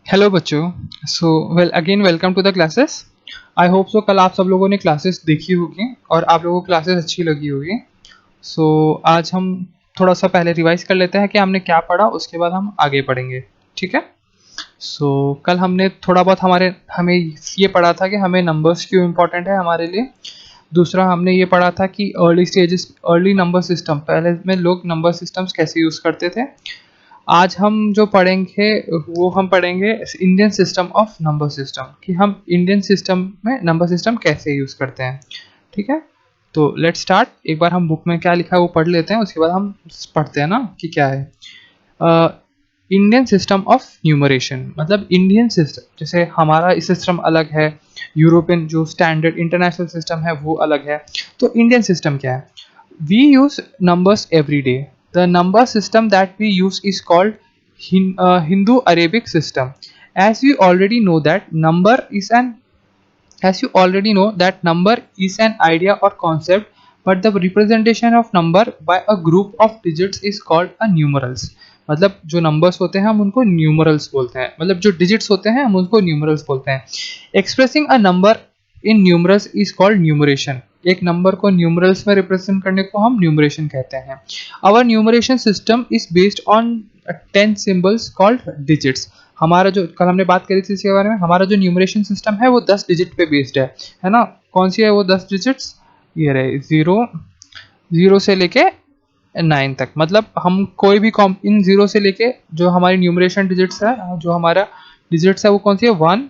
Hello बच्चों। So again welcome to the classes. I hope so कल आप सब लोगों ने क्लासेस देखी होगी और आप लोगों को क्लासेस अच्छी लगी होगी। सो आज हम थोड़ा सा पहले रिवाइज कर लेते हैं कि हमने क्या पढ़ा, उसके बाद हम आगे पढ़ेंगे। ठीक है। कल हमने थोड़ा बहुत हमें ये पढ़ा था कि हमें नंबर्स क्यों इम्पोर्टेंट है हमारे लिए। दूसरा हमने ये पढ़ा था कि अर्ली नंबर सिस्टम, पहले में लोग नंबर सिस्टम्स कैसे यूज़ करते थे। आज हम जो पढ़ेंगे वो हम पढ़ेंगे Indian system of number system, कि हम इंडियन सिस्टम में नंबर सिस्टम कैसे यूज़ करते हैं। ठीक है। तो लेट्स स्टार्ट। एक बार हम बुक में क्या लिखा है वो पढ़ लेते हैं, उसके बाद हम पढ़ते हैं ना कि क्या है। इंडियन सिस्टम ऑफ न्यूमरेशन मतलब इंडियन सिस्टम, जैसे हमारा सिस्टम अलग है, यूरोपियन जो स्टैंडर्ड इंटरनेशनल सिस्टम है वो अलग है। तो इंडियन सिस्टम क्या है? We use numbers every day. The number system that we use is called Hindu-Arabic system. As we already know that number is an as you already know that number is an idea or concept, but the representation of number by a group of digits is called a numerals. मतलब जो numbers होते हैं हम उनको numerals बोलते हैं, मतलब जो डिजिट्स होते हैं हम उनको न्यूमरल्स बोलते हैं। Expressing a number in numerals is called numeration. एक नंबर को न्यूमरल्स में रिप्रेजेंट करने को हम न्यूमरेशन कहते हैं। Our numeration system is based on 10 symbols called digits. हमारा जो कल हमने बात करी थी इसके बारे में, हमारा जो न्यूमरेशन सिस्टम है वो 10 डिजिट पे बेस्ड है ना। कौन सी है वो 10 डिजिट्स? ये रहे, जीरो से लेके 9 तक। मतलब हम कोई भी इन जीरो से लेके जो हमारी न्यूमरेशन डिजिट्स है, जो हमारा डिजिट्स है वो कौन सी है? 1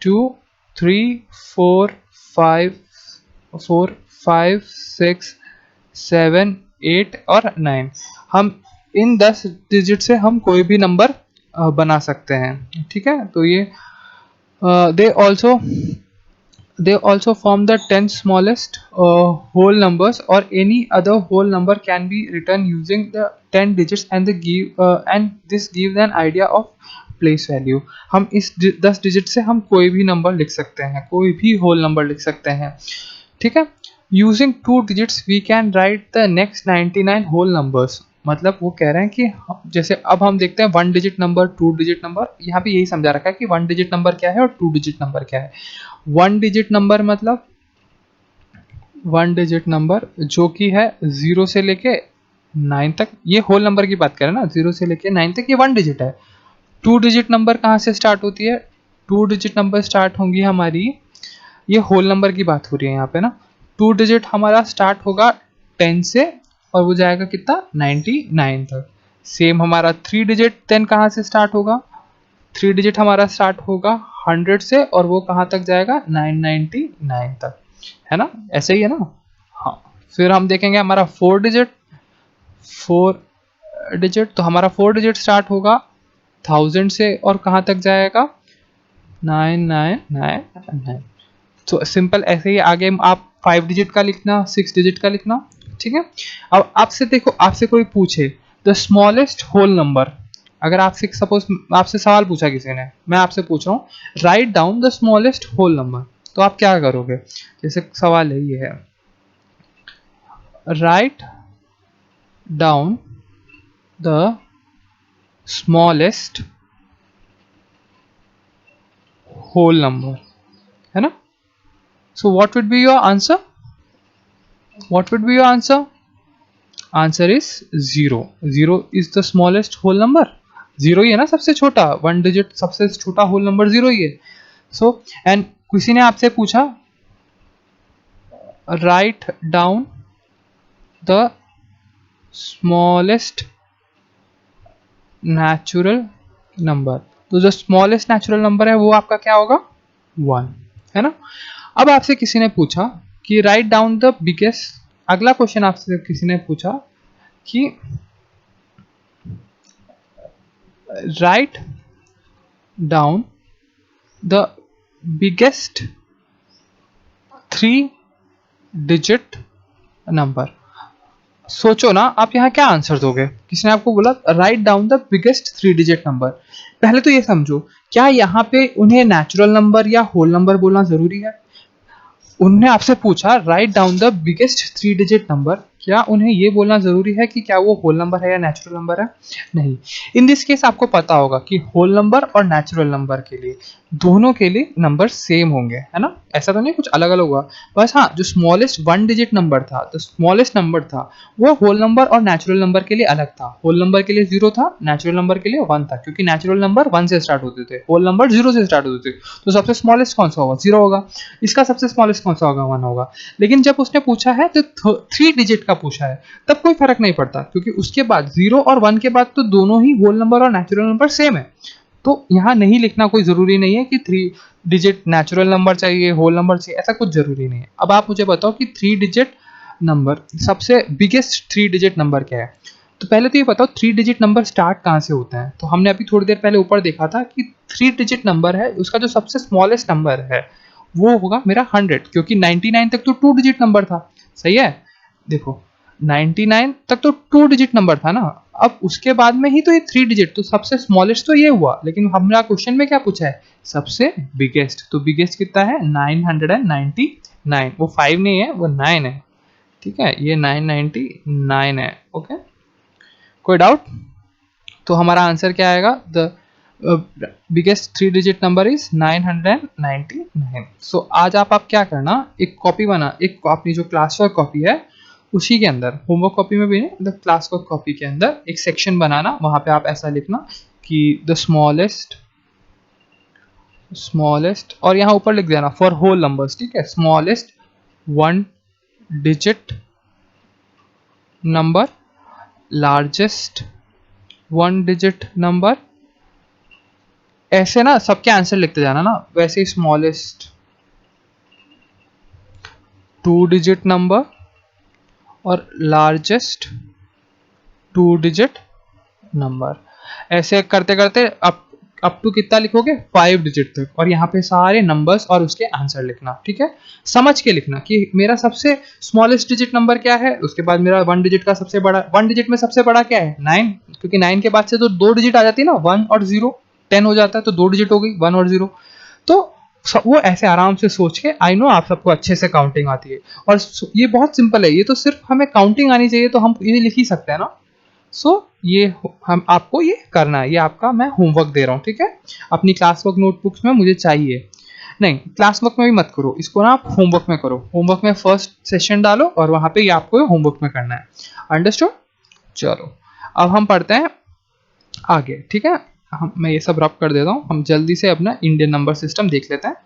2 3 4 5 6 7 8 और 9। हम इन 10 डिजिट से हम कोई भी नंबर बना सकते हैं। ठीक है। तो ये they also they also form the 10 smallest whole numbers, or any other whole number can be written using the 10 digits, and this gives an idea of place value. हम इस 10 डिजिट से हम कोई भी नंबर लिख सकते हैं, कोई भी होल नंबर लिख सकते हैं। ठीक है। Using 2 digits we can write the next 99 whole numbers. मतलब वो कह रहे हैं कि जैसे अब हम देखते हैं 1 डिजिट नंबर, 2 डिजिट नंबर, यहाँ पे यही समझा रखा है कि 1 डिजिट नंबर क्या है और 2 डिजिट नंबर क्या है। 1 डिजिट नंबर मतलब 1 डिजिट नंबर जो कि है 0 से लेके 9 तक, ये होल नंबर की बात करें ना, 0 से लेके 9 तक ये 1 डिजिट है। 2 डिजिट नंबर कहाँ से स्टार्ट होती है? 2 डिजिट नंबर स्टार्ट होंगी हमारी, ये होल नंबर की बात हो रही है यहाँ पे ना। 2 डिजिट हमारा स्टार्ट होगा 10 से और वो जाएगा कितना? 99 तक। सेम हमारा 3 डिजिट देन कहाँ से स्टार्ट होगा? 3 डिजिट हमारा स्टार्ट होगा 100 से और वो कहाँ तक जाएगा? 999 तक, है ना। ऐसे ही है ना। हाँ। फिर हम देखेंगे हमारा 4 डिजिट तो हमारा 4 डिजिट स्टार्ट होगा 1000 से और कहाँ तक जाएगा? 9999। तो सिंपल ऐसे ही आगे आप 5 डिजिट का लिखना, 6 डिजिट का लिखना। ठीक है। अब आपसे देखो, आपसे कोई पूछे द स्मॉलेस्ट होल नंबर, अगर आपसे सपोज आपसे सवाल पूछा किसी ने, मैं आपसे पूछ रहा हूँ write down the smallest whole number, तो आप क्या करोगे? जैसे सवाल है, ये है write down the smallest whole number, है ना। So what would be your answer? What would be your answer? Answer is 0। 0 is the smallest whole number. 0 ही है ना सबसे छोटा, 1 डिजिट सबसे छोटा होल नंबर 0 ही है। सो एंड किसी ने आपसे पूछा right down the smallest natural number, तो जो स्मॉलेस्ट नेचुरल नंबर है वो आपका क्या होगा? 1, है ना। अब आपसे किसी ने पूछा कि राइट डाउन द बिगेस्ट, अगला क्वेश्चन आपसे किसी ने पूछा कि right down the biggest 3 digit number. सोचो ना, आप यहाँ क्या आंसर दोगे? किसी ने आपको बोला right down the biggest 3 digit number. पहले तो ये समझो, क्या यहाँ पे उन्हें नेचुरल नंबर या होल नंबर बोलना जरूरी है? उन्होंने आपसे पूछा right down the biggest 3 digit number, क्या उन्हें ये बोलना ज़रूरी है कि क्या वो होल नंबर है या नेचुरल नंबर है? नहीं। इन दिस केस आपको पता होगा कि होल नंबर और नेचुरल नंबर के लिए दोनों के लिए नंबर सेम होंगे, है ना? ऐसा तो नहीं कुछ अलग अलग हुआ। बस हाँ, जो स्मॉलेस्ट 1 डिजिट नंबर था, तो स्मॉलेस्ट नंबर था, वो होल नंबर और नेचुरल नंबर के लिए अलग था। होल नंबर के लिए 0 था, नेचुरल नंबर के लिए 1 था, क्योंकि नेचुरल नंबर 1 से स्टार्ट होते थे, होल नंबर 0 से स्टार्ट होते थे। तो सबसे स्मॉलेस्ट कौन सा होगा? 0 होगा। इसका सबसे स्मॉलेस्ट कौन सा होगा? 1 होगा। लेकिन जब उसने पूछा है तो 3 डिजिट का पूछा है, तब कोई फर्क नहीं पड़ता, क्योंकि उसके बाद 0 और 1 के बाद तो दोनों ही होल नंबर और नेचुरल नंबर सेम है। तो यहाँ नहीं लिखना कोई ज़रूरी नहीं है कि 3 डिजिट नेचुरल नंबर चाहिए, होल नंबर चाहिए, ऐसा कुछ ज़रूरी नहीं है। अब आप मुझे बताओ कि 3 डिजिट नंबर, सबसे बिगेस्ट 3 डिजिट नंबर क्या है? तो पहले तो ये बताओ 3 डिजिट नंबर स्टार्ट कहाँ से होते हैं? तो हमने अभी थोड़ी देर पहले ऊपर देखा था कि 3 डिजिट नंबर है, उसका जो सबसे स्मॉलेस्ट नंबर है वो होगा मेरा 100, क्योंकि 99 तक तो 2 डिजिट नंबर था। सही है? देखो 99 तक तो 2 डिजिट नंबर था ना। अब उसके बाद में ही तो ये 3 डिजिट, तो सबसे स्मॉलेस्ट तो ये हुआ, लेकिन हमारा क्वेश्चन में क्या पूछा है? सबसे बिगेस्ट। तो बिगेस्ट कितना है? 999। वो 5 नहीं है, वो 9 है। ठीक है, ये 999 है। ओके, कोई डाउट? तो हमारा आंसर क्या आएगा? The biggest 3 digit number is 999। सो आज आप क्या करना, एक कॉपी बना, एक अपनी जो क्लास वर्क कॉपी है उसी के अंदर, होमवर्क कॉपी में भी नहीं, मतलब क्लास वर्क कॉपी के अंदर एक सेक्शन बनाना, वहां पे आप ऐसा लिखना कि द स्मॉलेस्ट, और यहाँ ऊपर लिख देना फॉर होल नंबर्स। ठीक है, smallest 1 digit number, largest 1 digit number, ऐसे ना सबके आंसर लिखते जाना ना। वैसे ही स्मॉलेस्ट 2 डिजिट नंबर और लार्जेस्ट 2 डिजिट नंबर, ऐसे करते करते अप टू कितना लिखोगे? 5 डिजिट तक, और यहाँ पे सारे नंबर्स और उसके आंसर लिखना। ठीक है, समझ के लिखना कि मेरा सबसे स्मॉलेस्ट डिजिट नंबर क्या है, उसके बाद मेरा 1 डिजिट का सबसे बड़ा, 1 डिजिट में सबसे बड़ा क्या है? 9, क्योंकि 9 के बाद से तो 2 डिजिट आ जाती है ना, 1 और 0, 10 हो जाता है, तो 2 डिजिट हो गई, 1 और 0। तो वो ऐसे आराम से सोच के, आई नो आप सबको अच्छे से काउंटिंग आती है, और ये बहुत सिंपल है, ये तो सिर्फ हमें काउंटिंग आनी चाहिए, तो हम ये लिख ही सकते हैं ना। सो ये हम आपको ये करना है, ये आपका मैं होमवर्क दे रहा हूँ। ठीक है, अपनी क्लास वर्क नोटबुक्स में मुझे चाहिए, नहीं क्लास वर्क में भी मत करो, इसको ना आप होमवर्क में करो। होमवर्क में फर्स्ट सेशन डालो और वहां पे ये आपको होमवर्क में करना है। अंडरस्टूड? चलो अब हम पढ़ते हैं आगे। ठीक है, मैं ये सब रब कर देता हूँ, हम जल्दी से अपना इंडियन नंबर सिस्टम देख लेते हैं।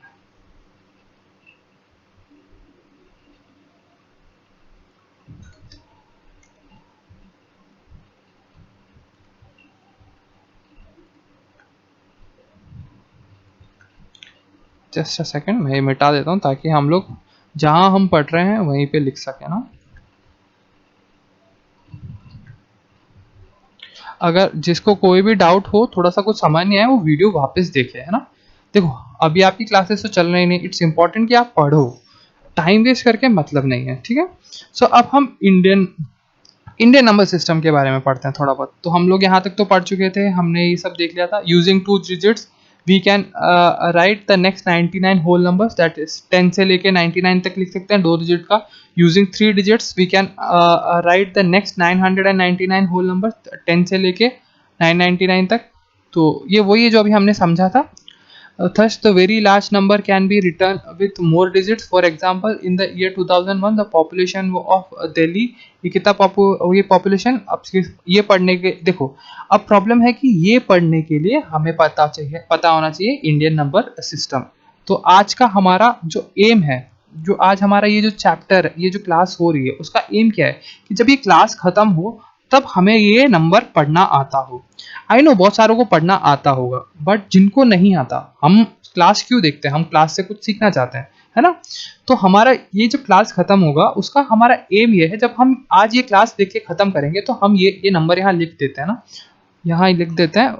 जस्ट अ सेकंड, मैं ये मिटा देता हूँ ताकि हम लोग जहां हम पढ़ रहे हैं वहीं पे लिख सके ना। अगर जिसको कोई भी डाउट हो, थोड़ा सा कुछ समझ नहीं आया, वो वीडियो वापस देखे, है ना। देखो अभी आपकी क्लासेस तो चल रही नहीं, इट्स इंपॉर्टेंट कि आप पढ़ो, टाइम वेस्ट करके मतलब नहीं है। ठीक है, सो अब हम इंडियन नंबर सिस्टम के बारे में पढ़ते हैं थोड़ा बहुत। तो हम लोग यहाँ तक तो पढ़ चुके थे, हमने ये सब देख लिया था। Using 2 digits we can write the next 99 whole numbers, that is 10 से लेके 99 तक लिख सकते हैं 2 डिजिट का। Using 3 digits we can write the next 999 whole numbers, 10 से लेके 999 तक। तो ये वही है जो अभी हमने समझा था। Thus, the very large number can be written with more digits. For example, in the year 2001, the population of Delhi, ये कितना ये पॉपुलेशन, अब ये पढ़ने के देखो, अब प्रॉब्लम है कि ये पढ़ने के लिए हमें पता होना चाहिए इंडियन नंबर सिस्टम। तो आज का हमारा जो एम है, जो आज हमारा ये जो चैप्टर, ये जो क्लास हो रही है, उसका एम क्या है कि जब ये क्लास खत्म हो तब हमें ये नंबर पढ़ना आता हो। आई नो बहुत सारों को पढ़ना आता होगा, बट जिनको नहीं आता, हम क्लास क्यों देखते हैं? हम क्लास से कुछ सीखना चाहते हैं, है ना। तो हमारा ये जो क्लास खत्म होगा उसका हमारा एम ये है, जब हम आज ये क्लास देख के खत्म करेंगे तो हम ये नंबर यहाँ लिख देते हैं ना, यहाँ लिख देते हैं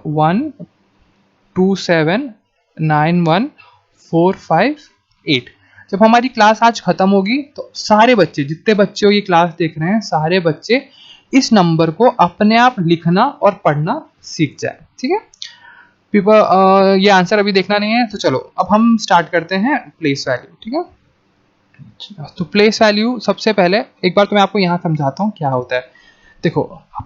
1279145 8। जब हमारी क्लास आज खत्म होगी तो सारे बच्चे, जितने बच्चे ये क्लास देख रहे हैं, सारे बच्चे इस नंबर को अपने आप लिखना और पढ़ना सीख जाए। ठीक है पीपल, ये आंसर अभी देखना नहीं है, तो चलो अब हम स्टार्ट करते हैं प्लेस वैल्यू। ठीक है, तो प्लेस वैल्यू सबसे पहले एक बार तो मैं आपको यहाँ समझाता हूँ क्या होता है। देखो,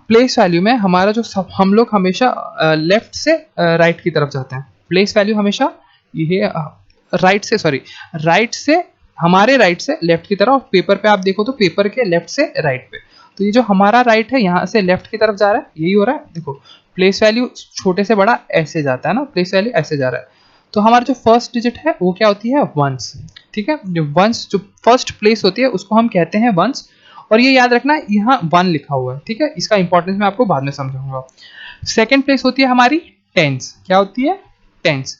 प्लेस वैल्यू में हमारा जो हम लोग हमेशा लेफ्ट से राइट की तरफ जाते हैं। प्लेस वैल्यू हमेशा ये राइट से, सॉरी, राइट से, हमारे राइट से लेफ्ट की तरफ। पेपर पे आप देखो तो पेपर के लेफ्ट से राइट पे, तो ये जो हमारा राइट है यहाँ से लेफ्ट की तरफ जा रहा है, यही हो रहा है। देखो, प्लेस वैल्यू छोटे से बड़ा ऐसे जाता है ना, प्लेस वैल्यू ऐसे जा रहा है। तो हमारा जो फर्स्ट डिजिट है वो क्या होती है, वंस। ठीक है, जो वंस, जो फर्स्ट प्लेस होती है उसको हम कहते हैं वंस। और ये याद रखना यहाँ वन लिखा हुआ है, ठीक है, इसका इंपॉर्टेंस मैं आपको बाद में समझाऊंगा। सेकेंड प्लेस होती है हमारी टेंस, क्या होती है, टेंस।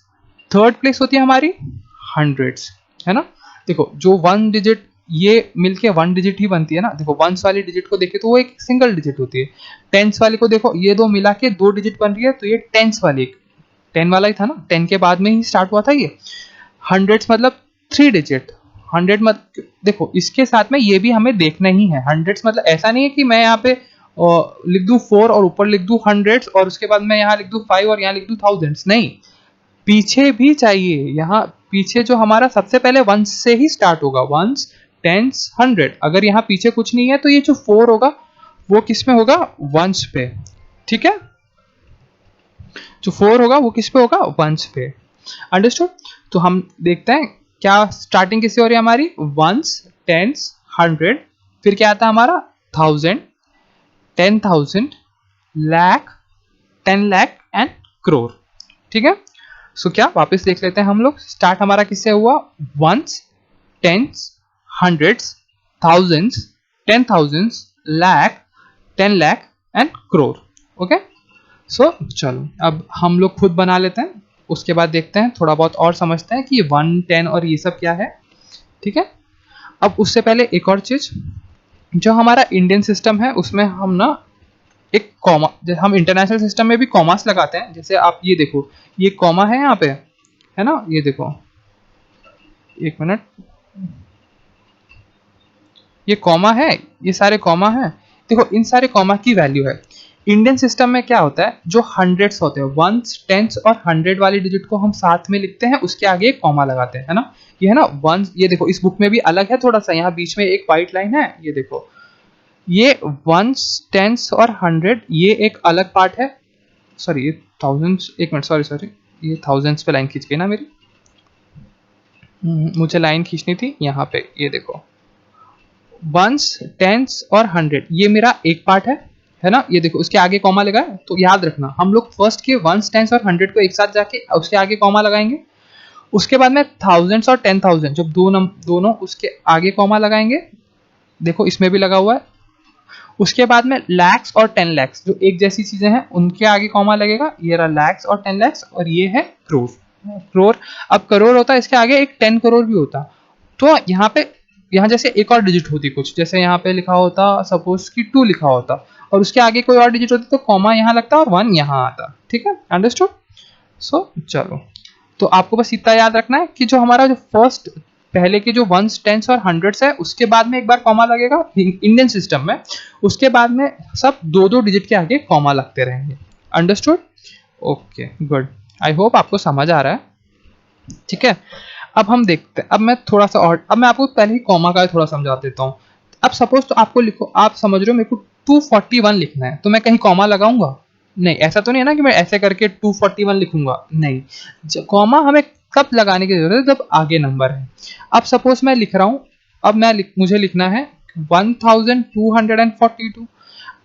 थर्ड प्लेस होती है हमारी हंड्रेड्स, है ना। देखो, जो वन डिजिट ये मिलके वन डिजिट ही बनती है ना। देखो, वंस वाली डिजिट को देखे तो वो एक सिंगल डिजिट होती है। टेंस वाली को देखो, ये दो मिला के दो डिजिट बन रही है, तो ये टेंस वाली, एक टेन वाला ही था ना, टेन के बाद में ही स्टार्ट हुआ था ये। हंड्रेड्स मतलब थ्री डिजिट, हंड्रेड मत देखो, इसके साथ में ये भी हमें देखना ही है। हंड्रेड्स मतलब ऐसा नहीं है कि मैं यहाँ पे लिख दूं फोर और ऊपर लिख दूं हंड्रेड्स और उसके बाद मैं यहाँ लिख दूं फाइव और यहाँ लिख दूं थाउजेंड्स, नहीं, पीछे भी चाहिए। यहाँ पीछे जो हमारा सबसे पहले वंस से ही स्टार्ट होगा, वंस, टेंस, हंड्रेड। अगर यहाँ पीछे कुछ नहीं है तो ये जो फोर होगा वो किस में होगा, वंस पे। ठीक है, जो फोर होगा वो किस पे होगा, वंस पे। अंडरस्टूड। तो हम देखते हैं क्या स्टार्टिंग किससे हो रही है हमारी, वंस, टेंस, हंड्रेड, फिर क्या आता है हमारा, थाउजेंड, 10,000, लाख, 10 लाख एंड क्रोर। ठीक है, सो क्या वापस देख लेते हैं हम लोग। स्टार्ट हमारा किससे हुआ, ones, tens, hundreds, thousands, 10,000, lakh, 10 lakh and crore. Okay, so चलो अब हम लोग खुद बना लेते हैं, उसके बाद देखते हैं, थोड़ा बहुत और समझते हैं कि वन, टेन और ये सब क्या है। ठीक है, अब उससे पहले एक और चीज, जो हमारा इंडियन सिस्टम है उसमें हम ना एक कॉमा, हम इंटरनेशनल सिस्टम में भी कॉमास लगाते हैं। जैसे आप ये देखो, ये कॉमा है यहाँ पे, है ना, ये देखो, एक मिनट, ये कॉमा है, ये सारे कॉमा है। देखो, इन सारे कॉमा की वैल्यू है। इंडियन सिस्टम में क्या होता है, जो हंड्रेड्स होते हैं, वंस, टेंस और हंड्रेड वाली डिजिट को हम साथ में लिखते हैं, उसके आगे एक कॉमा लगाते हैं, है ना। ये है ना वंस, ये देखो इस बुक में भी अलग है थोड़ा सा, यहाँ बीच में एक व्हाइट लाइन है, ये देखो, ये वंस, टेंस और हंड्रेड ये एक अलग पार्ट है। सॉरी, ये थाउजेंड्स, एक मिनट, सॉरी सॉरी, ये थाउजेंड्स पे लाइन खींच गई ना मेरी। मुझे लाइन खींचनी थी यहाँ पे, ये देखो, वंस, टेंस और हंड्रेड ये मेरा एक पार्ट है ना। ये देखो, उसके आगे कॉमा लगा है, तो याद रखना हम लोग फर्स्ट के वंस, टेंस और हंड्रेड को एक साथ जाके उसके आगे कॉमा लगाएंगे। उसके बाद में थाउजेंड्स और 10,000 जब दोनों उसके आगे कॉमा लगाएंगे, देखो इसमें भी लगा हुआ है। उसके बाद में लैक्स और 10 लैक्स जो एक जैसी चीजें हैं उनके आगे कॉमा लगेगा, ये रहा लैक्स और 10 लैक्स, और ये है क्रोर। क्रोर, अब करोड़ होता है इसके आगे एक 10 करोड़ भी होता। तो यहाँ पे, यहाँ जैसे एक और डिजिट होती कुछ, जैसे यहाँ पे लिखा होता सपोज कि 2 लिखा होता और उसके आगे कोई और डिजिट होती तो कॉमा यहाँ लगता और 1 यहाँ आता। ठीक है, अंडरस्टूड। सो चलो, तो आपको बस इतना याद रखना है कि जो हमारा जो फर्स्ट पहले के जो वंस, टेंस और हंड्रेड्स है उसके बाद में एक बार कॉमा लगेगा इंडियन सिस्टम में, उसके बाद में सब दो दो डिजिट के आगे कॉमा लगते रहेंगे। Understood, okay, good. I hope आपको समझ आ रहा है। ठीक है, अब हम देखते हैं, अब मैं थोड़ा सा और, अब मैं आपको पहले ही कॉमा का थोड़ा समझा देता हूँ। अब सपोज तो आपको लिखो, आप समझ रहे हो मेरे को 241 लिखना है, तो मैं कहीं कॉमा लगाऊंगा, नहीं, ऐसा तो नहीं है ना कि मैं ऐसे करके 241 लिखूंगा, नहीं, कॉमा हमें कब लगाने की जरूरत है, जब आगे नंबर है। अब सपोज मैं लिख रहा हूं, अब मुझे लिखना है 1242,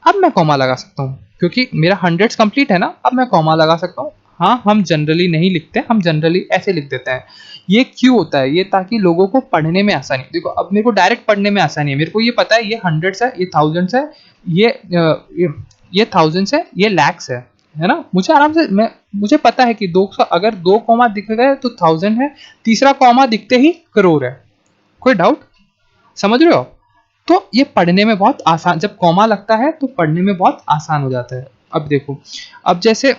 अब मैं कॉमा लगा सकता हूँ क्योंकि मेरा हंड्रेड्स कंप्लीट है ना, अब मैं कॉमा लगा सकता हूँ। हाँ, हम जनरली नहीं लिखते, हम जनरली ऐसे लिख देते हैं। ये क्यों होता है, ये ताकि लोगों को पढ़ने में आसानी। देखो, अब मेरे को डायरेक्ट पढ़ने में आसानी है, मेरे को ये पता है ये हंड्रेड्स है, ये थाउजेंड्स है, ये थाउजेंड्स है, ये लैक्स है ना। मुझे आराम से, मुझे पता है कि 200, अगर 2 कॉमा दिख गए तो 1000 है, तीसरा कॉमा दिखते ही करोड़ है। कोई डाउट, समझ रहे हो। तो ये पढ़ने में बहुत आसान, जब कॉमा लगता है तो पढ़ने में बहुत आसान हो जाता है। अब देखो, अब जैसे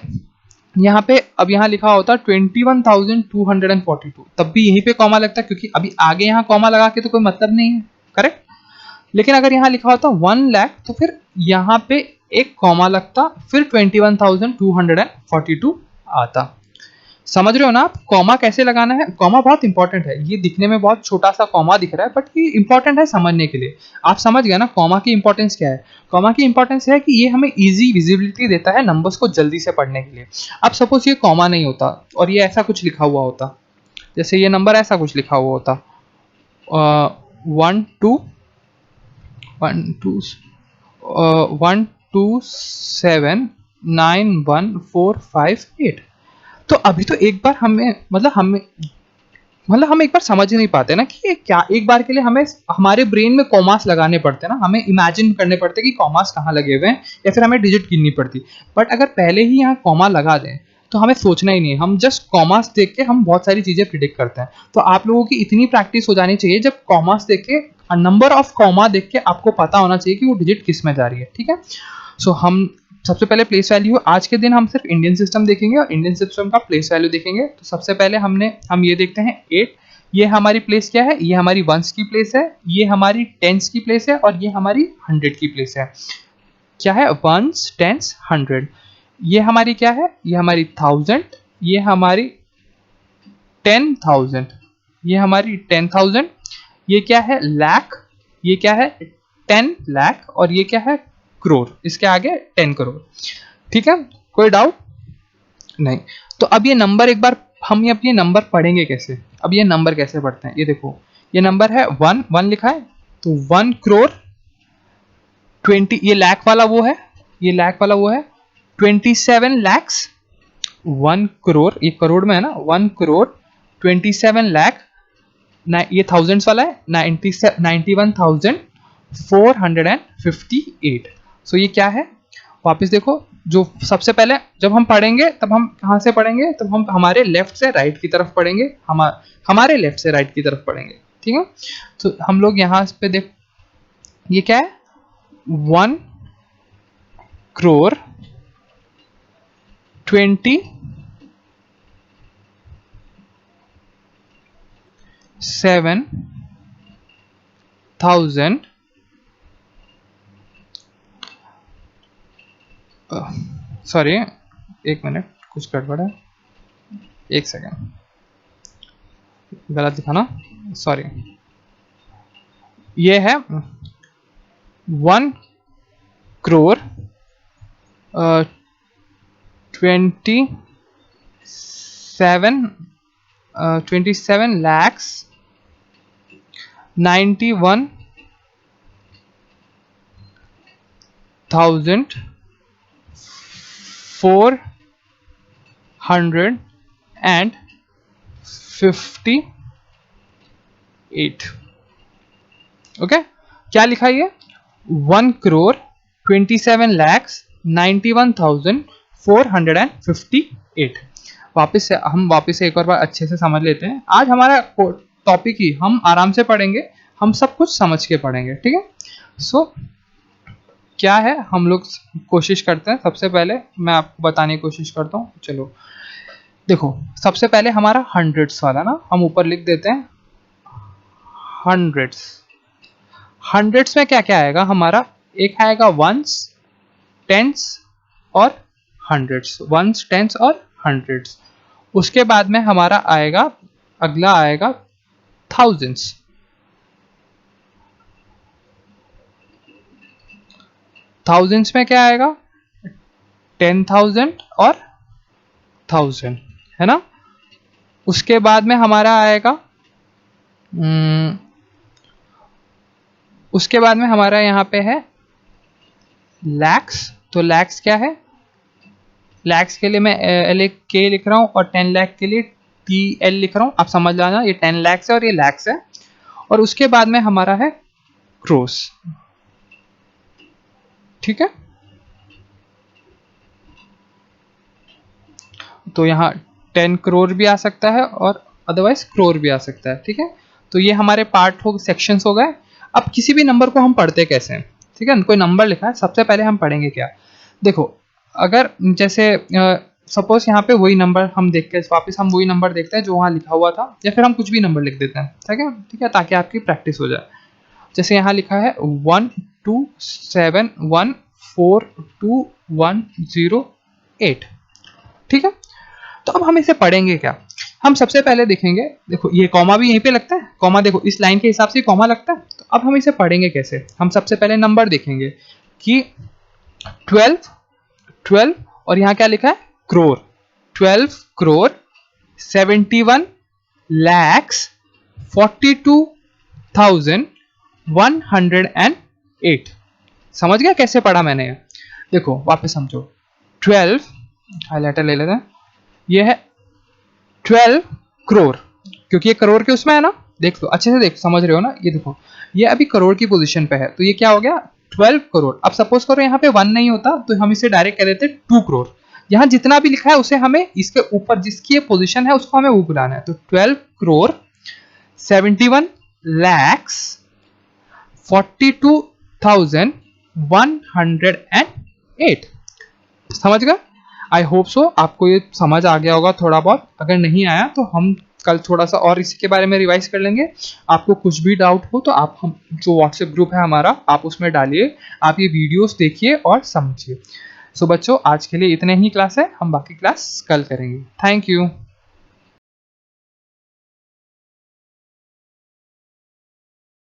यहाँ पे, अब यहाँ लिखा होता 21,242, तब भी यहीं पे कॉमा लगता है क्योंकि अभी आगे यहाँ कॉमा लगा के तो कोई मतलब नहीं है, करेक्ट। लेकिन अगर यहाँ लिखा होता 1 लाख तो फिर यहाँ पे एक कॉमा लगता, फिर 21,242 आता। समझ रहे हो ना आप कॉमा कैसे लगाना है? कॉमा बहुत इंपॉर्टेंट है। ये दिखने में बहुत छोटा सा कॉमा दिख रहा है बट ये इंपॉर्टेंट है समझने के लिए। आप समझ गए ना कॉमा की इंपॉर्टेंस क्या है? कॉमा की इंपॉर्टेंस है कि ये हमें इजी विजिबिलिटी देता है नंबर्स को जल्दी से पढ़ने के लिए। अब सपोज ये कॉमा नहीं होता और ये ऐसा कुछ लिखा हुआ होता, जैसे ये नंबर ऐसा कुछ लिखा हुआ होता 1 2 1 2 7 9 1 4 5 8। तो अभी तो एक बार हमें मतलब हम एक बार समझ ही नहीं पाते ना कि ये क्या, एक बार के लिए हमें हमारे ब्रेन में कॉमास लगाने पड़ते हैं ना, हमें इमेजिन करने पड़ते हैं कि कॉमास कहाँ लगे हुए हैं या फिर हमें डिजिट गिननी पड़ती। बट अगर पहले ही यहाँ कॉमा लगा दें तो हमें सोचना ही नहीं है, हम जस्ट कॉमास देख के हम बहुत सारी चीजें प्रिडिक्ट करते हैं। तो आप लोगों की इतनी प्रैक्टिस हो जानी चाहिए, जब कॉमास देख के नंबर ऑफ कॉमा देख के आपको पता होना चाहिए कि वो डिजिट किस में जा रही है। ठीक है, सो हम सबसे पहले प्लेस वैल्यू, आज के दिन हम सिर्फ इंडियन सिस्टम देखेंगे और इंडियन सिस्टम का प्लेस वैल्यू देखेंगे। तो सबसे पहले हम ये देखते हैं 8। ये हमारी प्लेस क्या है? ये हमारी वंस की प्लेस है, ये हमारी टेंस की प्लेस है और ये हमारी 100 की प्लेस है। क्या है? Ones, tens, 100। ये हमारी क्या है? ये हमारी 1000, ये हमारी 10,000, ये हमारी 10,000। ये क्या है? लाख। ये क्या है? 10 लाख। और ये क्या है? करोड़। इसके आगे 10 करोड़। ठीक है, कोई डाउट नहीं? तो अब ये नंबर एक बार हम अब ये नंबर पढ़ेंगे कैसे? अब ये नंबर कैसे पढ़ते हैं? ये देखो, ये नंबर है 1 लिखा है, तो 1 करोड़ 20, ये लाख वाला वो है, ये लाख वाला वो है 27 लैक्स। 1 करोड़, ये करोड़ में है ना, 1 करोड़ 27 लाख। ये थाउजेंड्स वाला है, 91,458। सो ये क्या है? वापस देखो, जो सबसे पहले जब हम पढ़ेंगे तब हम कहाँ से पढ़ेंगे? तब हम हमारे लेफ्ट से राइट की तरफ पढ़ेंगे, हमारे लेफ्ट से राइट की तरफ पढ़ेंगे। ठीक है, तो हम लोग यहाँ पे देख, ये क्या है? 1 crore 27,000। सॉरी, एक मिनट, कुछ गड़बड़ है, एक सेकेंड, गलत लिखा ना, सॉरी। ये है 1 crore 21,458। ओके, क्या लिखा है ये? 1 crore 27 lakhs 91,458। वापस से एक और बार अच्छे से समझ लेते हैं। आज हमारा टॉपिक ही हम आराम से पढ़ेंगे, हम सब कुछ समझ के पढ़ेंगे। ठीक है, सो क्या है, हम लोग कोशिश करते हैं। सबसे पहले मैं आपको बताने की कोशिश करता हूँ। चलो देखो, सबसे पहले हमारा हंड्रेड्स वाला ना, हम ऊपर लिख देते हैं हंड्रेड्स। हंड्रेड्स में क्या क्या आएगा हमारा? एक आएगा वंस, टेंस और हंड्रेड्स। वंस, टेंस और हंड्रेड्स। उसके बाद में हमारा आएगा, अगला आएगा थाउजेंड्स। थाउजेंड्स में क्या आएगा? 10,000 और 1000, है ना। उसके बाद में हमारा आएगा उसके बाद में हमारा यहाँ पे है लैक्स। तो लैक्स क्या है? लैक्स के लिए मैं एल के लिख रहा हूँ और 10 लाख के लिए TL लिख रहा हूँ। आप समझ लाना, ये 10 लैक्स है और ये लैक्स है। और उसके बाद में हमारा है क्रोस। ठीक है, तो यहाँ 10 करोड़ भी आ सकता है और अदरवाइज करोड़ भी आ सकता है। ठीक है, तो ये हमारे पार्ट हो, सेक्शंस हो गए। अब किसी भी नंबर को हम पढ़ते कैसे हैं? ठीक है, कोई नंबर लिखा है, सबसे पहले हम पढ़ेंगे क्या? देखो, अगर जैसे सपोज यहाँ पे वही नंबर हम देख के वापस हम वही नंबर देखते हैं जो वहाँ लिखा हुआ था, या फिर हम कुछ भी नंबर लिख देते हैं। ठीक है, ठीक है, ताकि आपकी प्रैक्टिस हो जाए। जैसे यहाँ लिखा है 1 2 7 1 4 2 1 0 8। ठीक है, तो अब हम इसे पढ़ेंगे क्या? हम सबसे पहले देखेंगे, देखो ये कॉमा भी यहीं पे लगता है, कॉमा देखो इस लाइन के हिसाब से कॉमा लगता है। तो अब हम इसे पढ़ेंगे कैसे? हम सबसे पहले नंबर देखेंगे कि 12 12 और यहाँ क्या लिखा है? क्रोर। 12 crore 71 lakhs 42,108। समझ गया कैसे पढ़ा मैंने? देखो वापस समझो। 12 हाईलाइटर ले लेते हैं। ये है 12 करोड़, क्योंकि ये करोड़ के उसमें है ना, देख लो अच्छे से, देख समझ रहे हो ना? ये देखो ये अभी करोड़ की पोजीशन पे है, तो ये क्या हो गया? 12 करोड़। अब सपोज करो यहाँ पे 1 नहीं होता तो हम इसे डायरेक्ट कह देते 2 करोड़। यहाँ जितना भी लिखा है उसे हमें इसके ऊपर जिसकी ये पोजीशन है उसको हमें वो बुलाना है। तो 12 करोड़ 71 lakhs 42,108। समझ गए? आई होप सो आपको ये समझ आ गया होगा थोड़ा बहुत। अगर नहीं आया तो हम कल थोड़ा सा और इसके बारे में रिवाइज कर लेंगे। आपको कुछ भी डाउट हो तो आप हम जो व्हाट्सएप ग्रुप है हमारा, आप उसमें डालिए, आप ये वीडियोस देखिए और समझिए। सो बच्चों आज के लिए इतने ही क्लास है, हम बाकी क्लास कल करेंगे। Thank you.